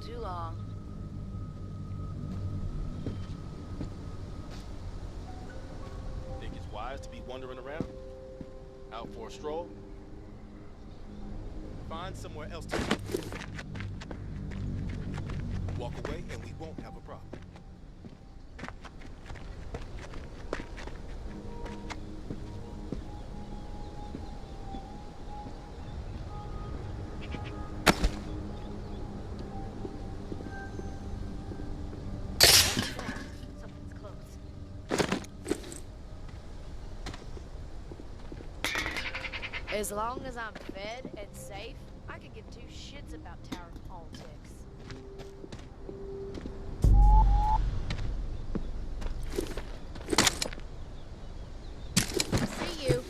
Too long. Think it's wise to be wandering around? Out for a stroll? Find somewhere else to walk away and we won't have a problem. As long as I'm fed and safe, I could give two shits about tower politics. See you.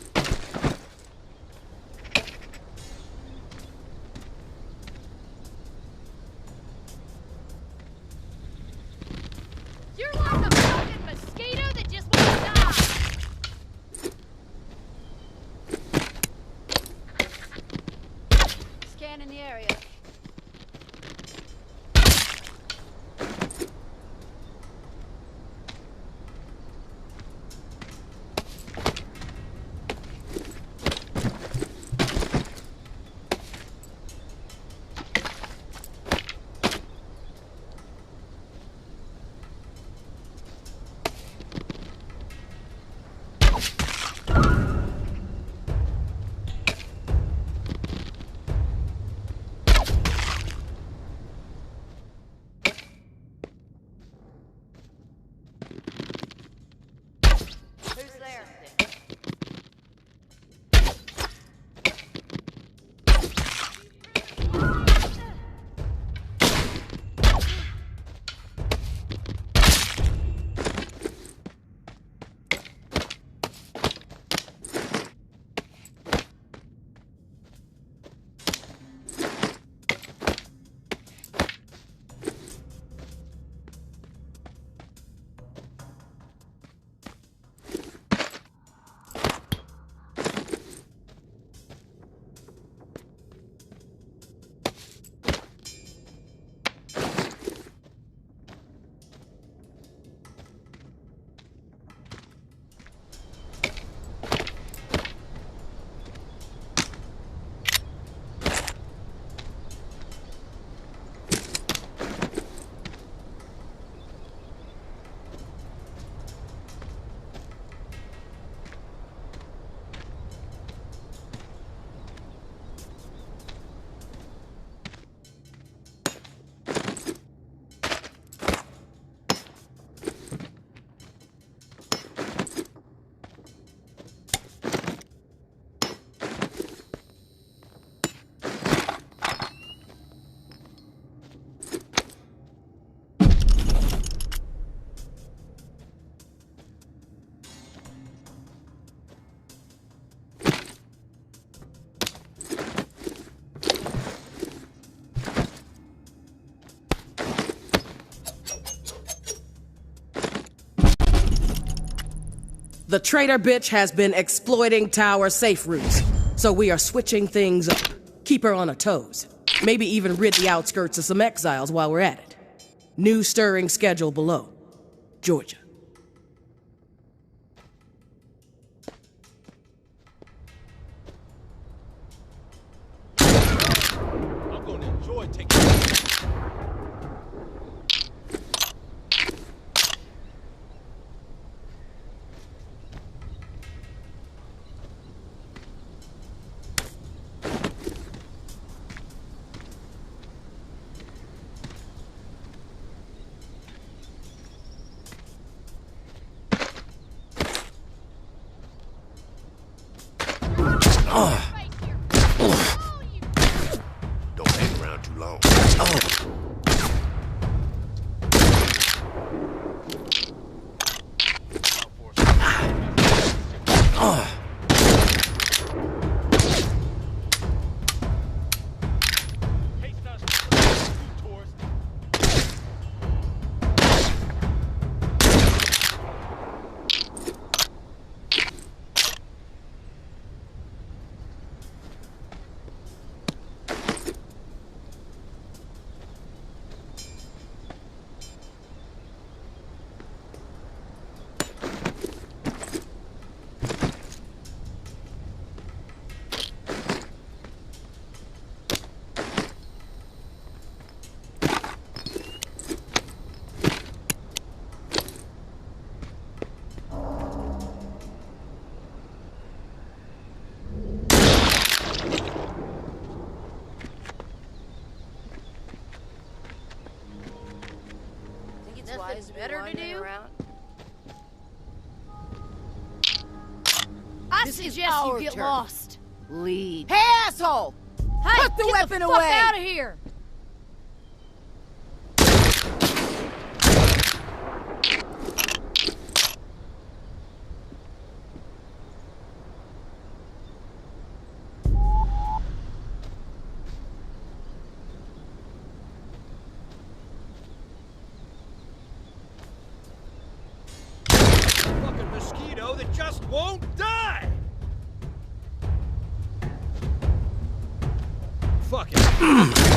You're like a fucking mosquito that just wants to die! In the area. The traitor bitch has been exploiting tower safe routes, so we are switching things up. Keep her on her toes. Maybe even rid the outskirts of some exiles while we're at it. New stirring schedule below. Georgia. I'm gonna enjoy taking Haste us, you tourist. Nothing better to do? Around. I This is suggest you our get turn. lost. Lead. Hey, asshole! Hey, Put the get weapon the fuck away! out of here! Fucking mosquito that just won't die! Fuck it.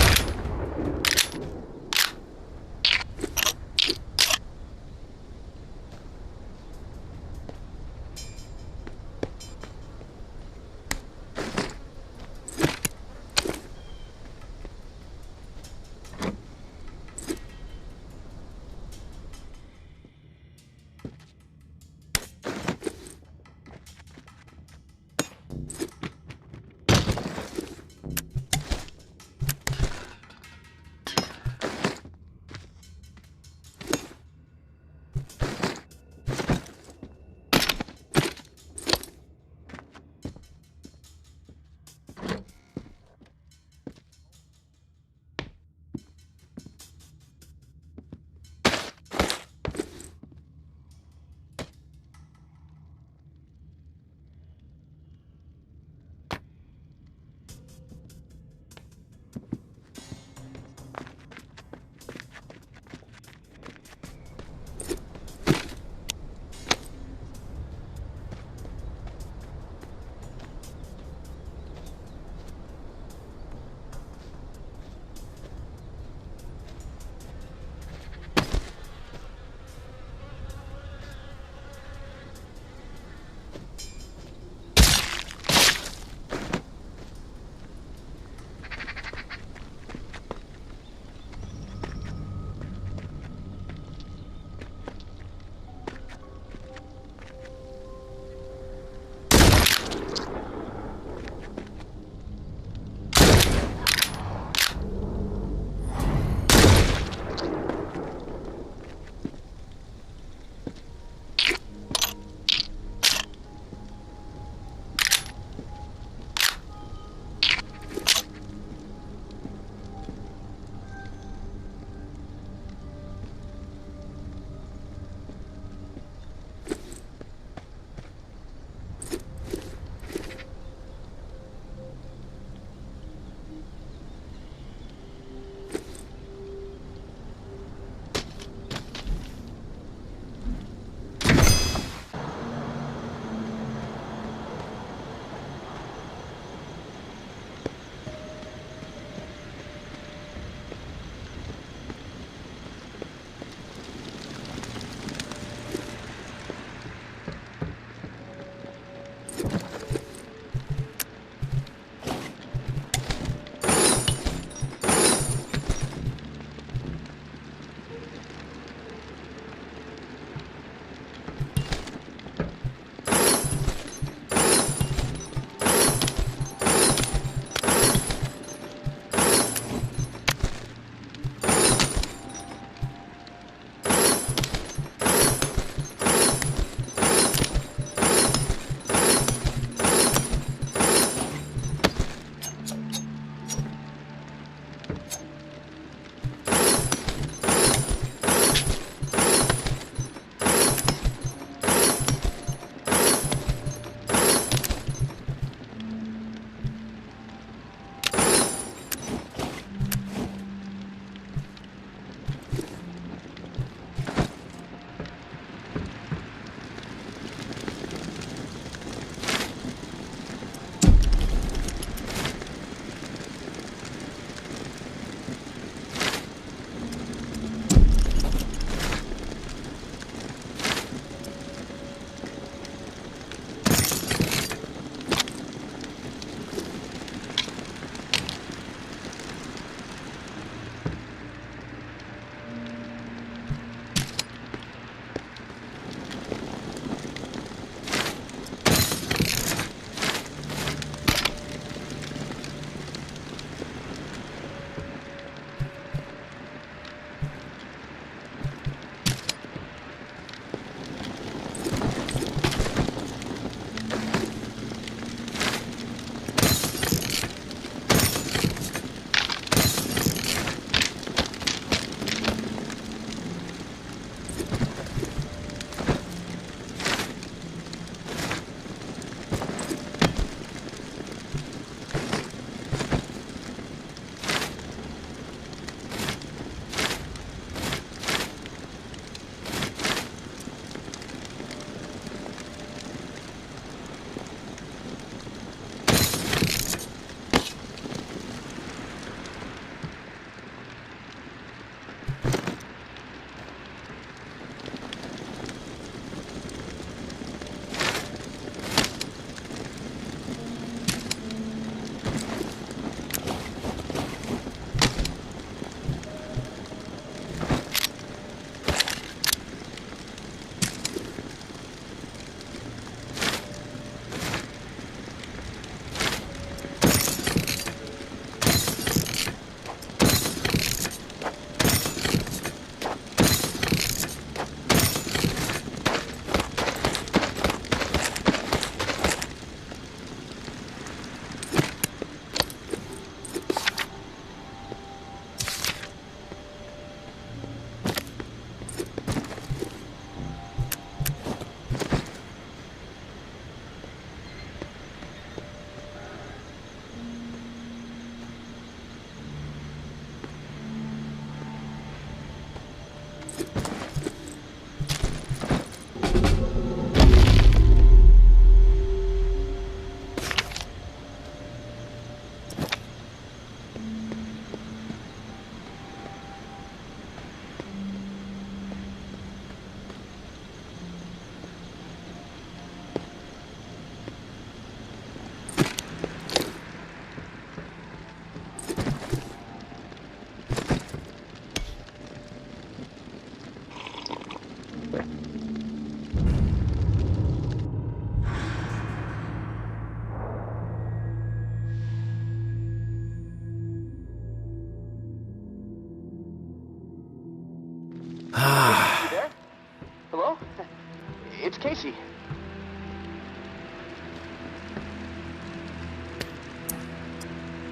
easy.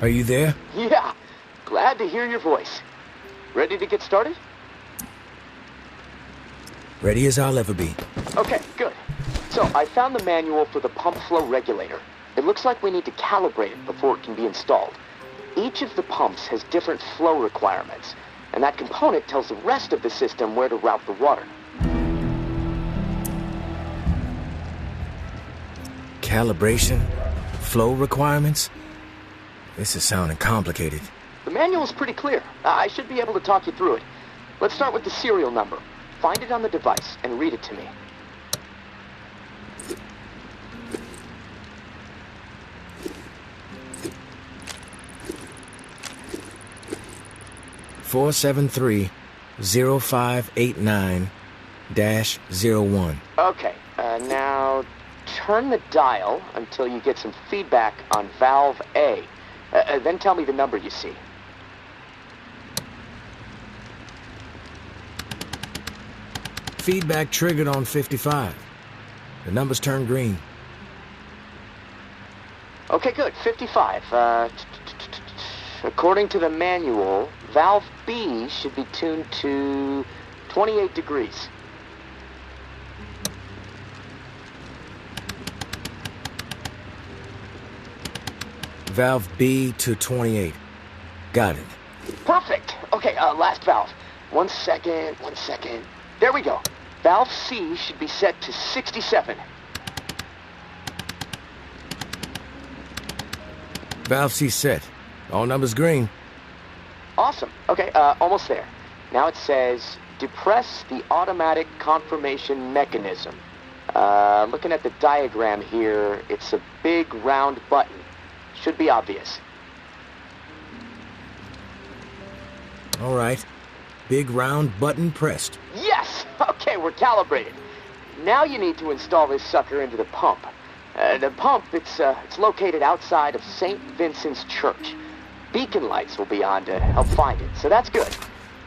Are you there? Yeah, glad to hear your voice. Ready to get started? Ready as I'll ever be. Okay, good. So, I found the manual for the pump flow regulator. It looks like we need to calibrate it before it can be installed. Each of the pumps has different flow requirements, and that component tells the rest of the system where to route the water. Calibration? Flow requirements? This is sounding complicated. The manual's pretty clear. I should be able to talk you through it. Let's start with the serial number. Find it on the device and read it to me. (473-0589-01). Okay, now turn the dial until you get some feedback on valve A. Then tell me the number you see. Feedback triggered on 55. The numbers turned green. Okay, good. 55. According to the manual, valve B should be tuned to 28 degrees. Valve B to 28. Got it. Perfect. Okay, last valve. One second. There we go. Valve C should be set to 67. Valve C set. All numbers green. Awesome. Okay, almost there. Now it says, depress the automatic confirmation mechanism. Looking at the diagram here, it's a big round button. Should be obvious. All right. Big round button pressed. Yes! Okay, we're calibrated. Now you need to install this sucker into the pump. The pump, it's located outside of St. Vincent's Church. Beacon lights will be on to help find it, so that's good.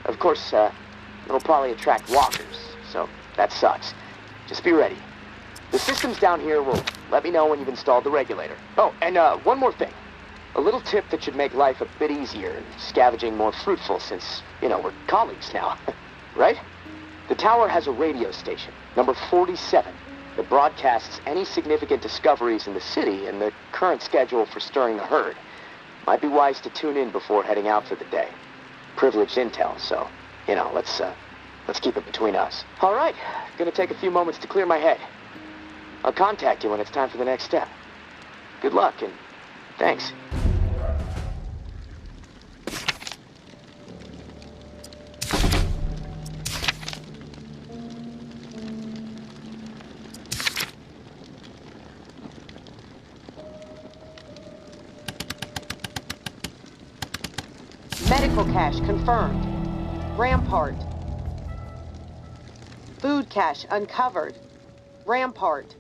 Of course, it'll probably attract walkers, so that sucks. Just be ready. The systems down here will let me know when you've installed the regulator. Oh, and one more thing. A little tip that should make life a bit easier and scavenging more fruitful since, we're colleagues now. Right? The tower has a radio station, number 47, that broadcasts any significant discoveries in the city and the current schedule for stirring the herd. Might be wise to tune in before heading out for the day. Privileged intel, so, let's keep it between us. All right, gonna take a few moments to clear my head. I'll contact you when it's time for the next step. Good luck, and thanks. Medical cache confirmed. Rampart. Food cache uncovered. Rampart.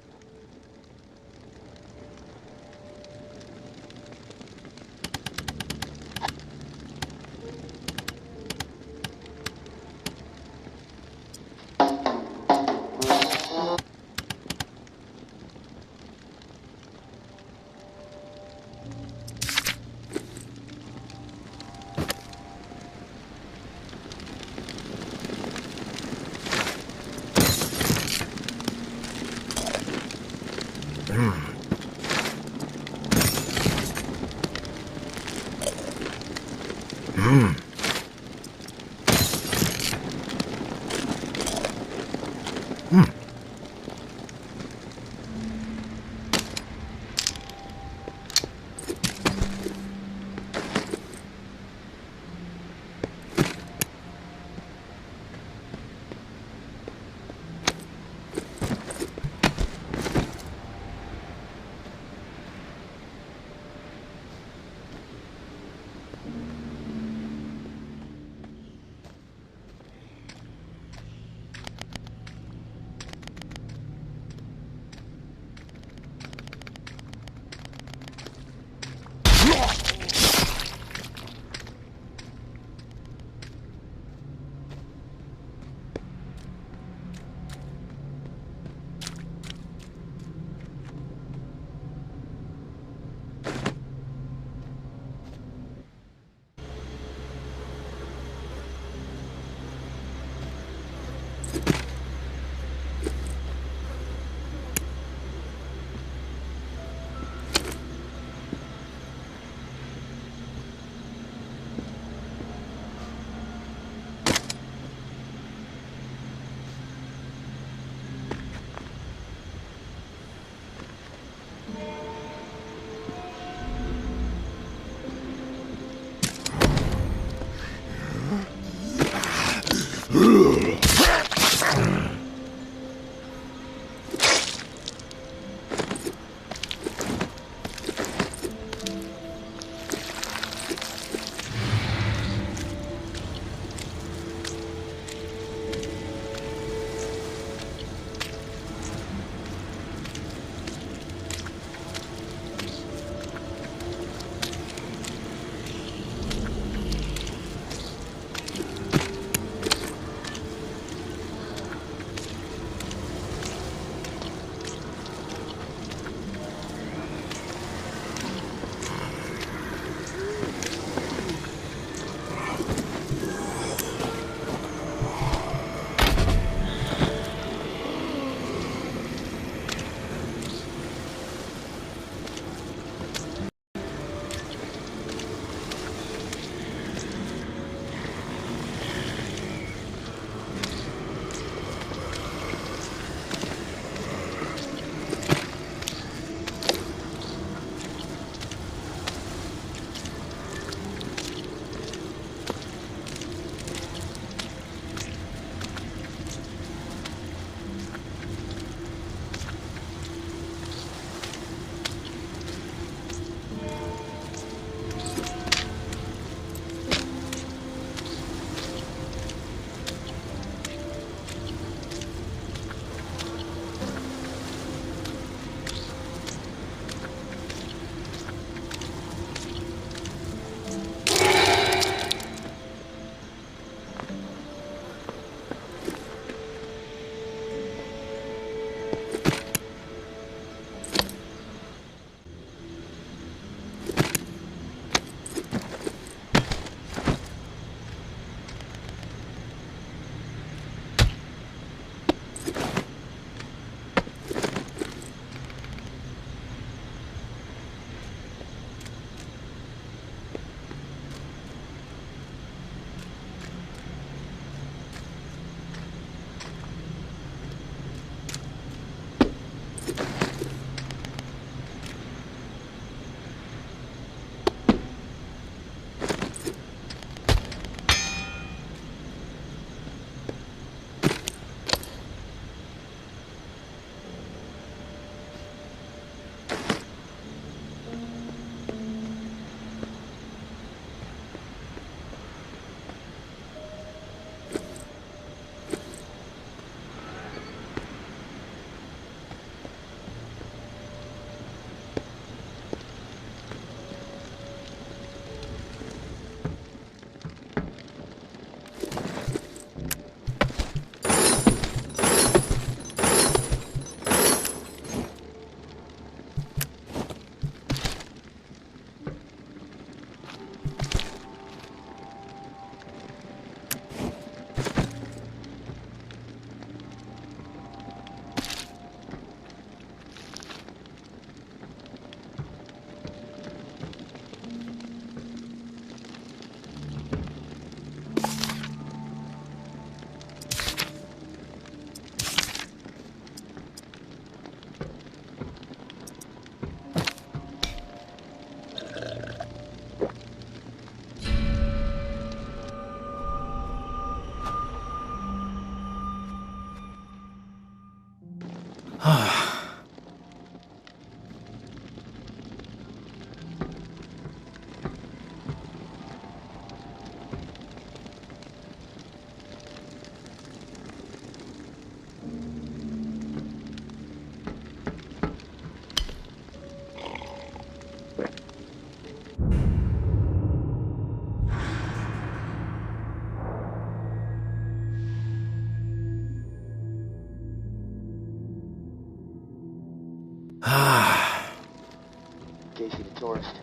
Casey the tourist.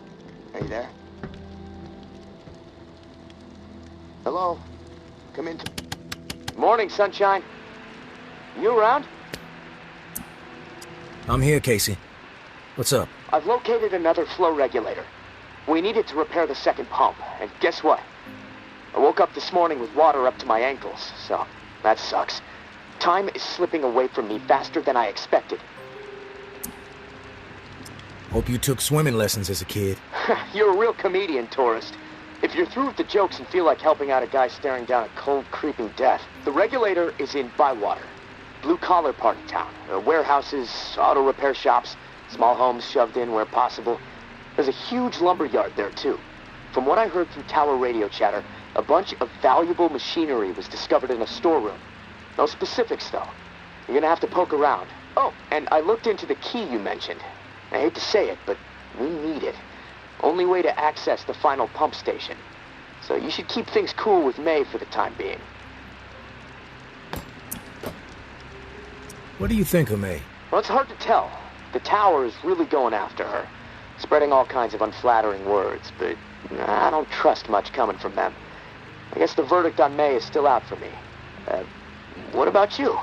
Are you there? Hello? Come in. Morning, sunshine. You around? I'm here, Casey. What's up? I've located another flow regulator. We need it to repair the second pump, and guess what? I woke up this morning with water up to my ankles, so that sucks. Time is slipping away from me faster than I expected. Hope you took swimming lessons as a kid. You're a real comedian, tourist. If you're through with the jokes and feel like helping out a guy staring down a cold, creeping death, the regulator is in Bywater. Blue-collar part of town. Warehouses, auto repair shops, small homes shoved in where possible. There's a huge lumber yard there, too. From what I heard through tower radio chatter, a bunch of valuable machinery was discovered in a storeroom. No specifics, though. You're gonna have to poke around. Oh, and I looked into the key you mentioned. I hate to say it, but we need it. Only way to access the final pump station. So you should keep things cool with May for the time being. What do you think of May? Well, it's hard to tell. The tower is really going after her. Spreading all kinds of unflattering words, but I don't trust much coming from them. I guess the verdict on May is still out for me. What about you?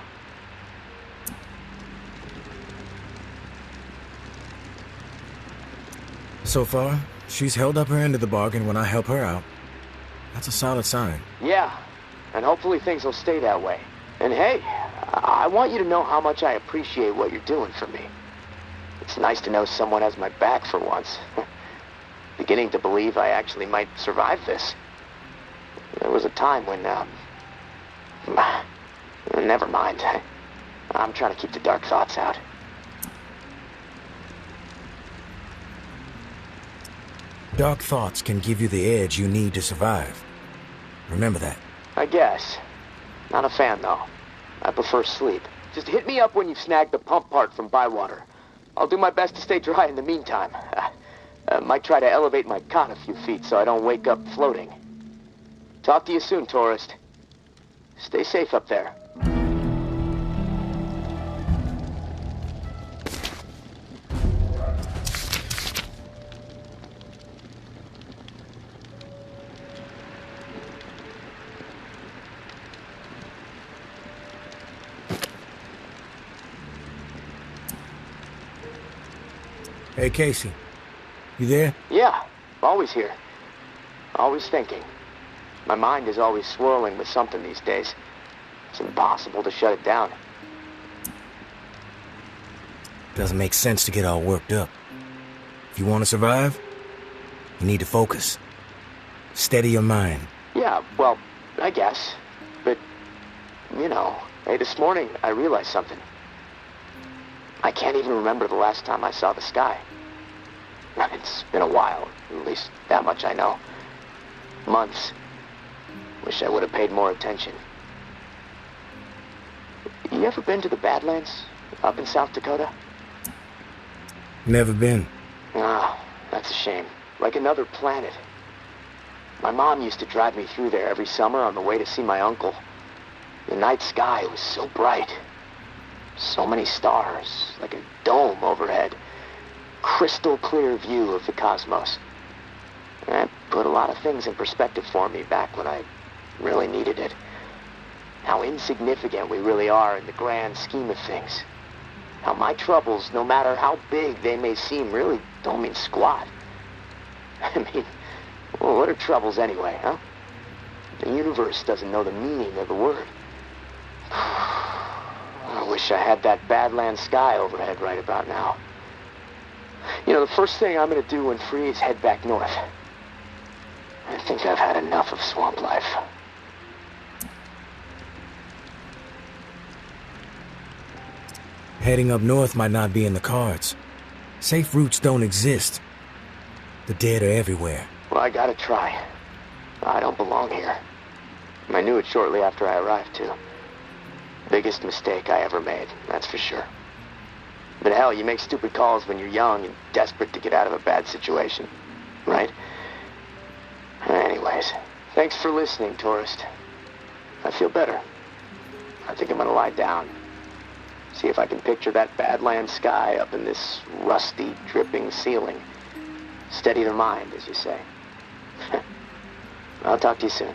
So far, she's held up her end of the bargain when I help her out. That's a solid sign. Yeah, and hopefully things will stay that way. And hey, I want you to know how much I appreciate what you're doing for me. It's nice to know someone has my back for once. Beginning to believe I actually might survive this. There was a time when, never mind. I'm trying to keep the dark thoughts out. Dark thoughts can give you the edge you need to survive. Remember that. I guess. Not a fan, though. I prefer sleep. Just hit me up when you've snagged the pump part from Bywater. I'll do my best to stay dry in the meantime. Might try to elevate my cot a few feet so I don't wake up floating. Talk to you soon, tourist. Stay safe up there. Hey, Casey. You there? Yeah, always here. Always thinking. My mind is always swirling with something these days. It's impossible to shut it down. Doesn't make sense to get all worked up. If you want to survive, you need to focus. Steady your mind. Yeah, well, I guess. But, hey, this morning I realized something. I can't even remember the last time I saw the sky. It's been a while, at least that much I know. Months. Wish I would have paid more attention. You ever been to the Badlands, up in South Dakota? Never been. Ah, that's a shame. Like another planet. My mom used to drive me through there every summer on the way to see my uncle. The night sky was so bright. So many stars, like a dome overhead. Crystal clear view of the cosmos. That put a lot of things in perspective for me back when I really needed it. How insignificant we really are in the grand scheme of things. How my troubles, no matter how big they may seem, really don't mean squat. I mean, well, what are troubles anyway, huh? The universe doesn't know the meaning of the word. I wish I had that Badlands sky overhead right about now. The first thing I'm gonna do when free is head back north. I think I've had enough of swamp life. Heading up north might not be in the cards. Safe routes don't exist. The dead are everywhere. Well, I gotta try. I don't belong here. I knew it shortly after I arrived, too. Biggest mistake I ever made, that's for sure. But hell, you make stupid calls when you're young and desperate to get out of a bad situation, right? Anyways, thanks for listening, tourist. I feel better. I think I'm gonna lie down. See if I can picture that Badland sky up in this rusty, dripping ceiling. Steady the mind, as you say. I'll talk to you soon.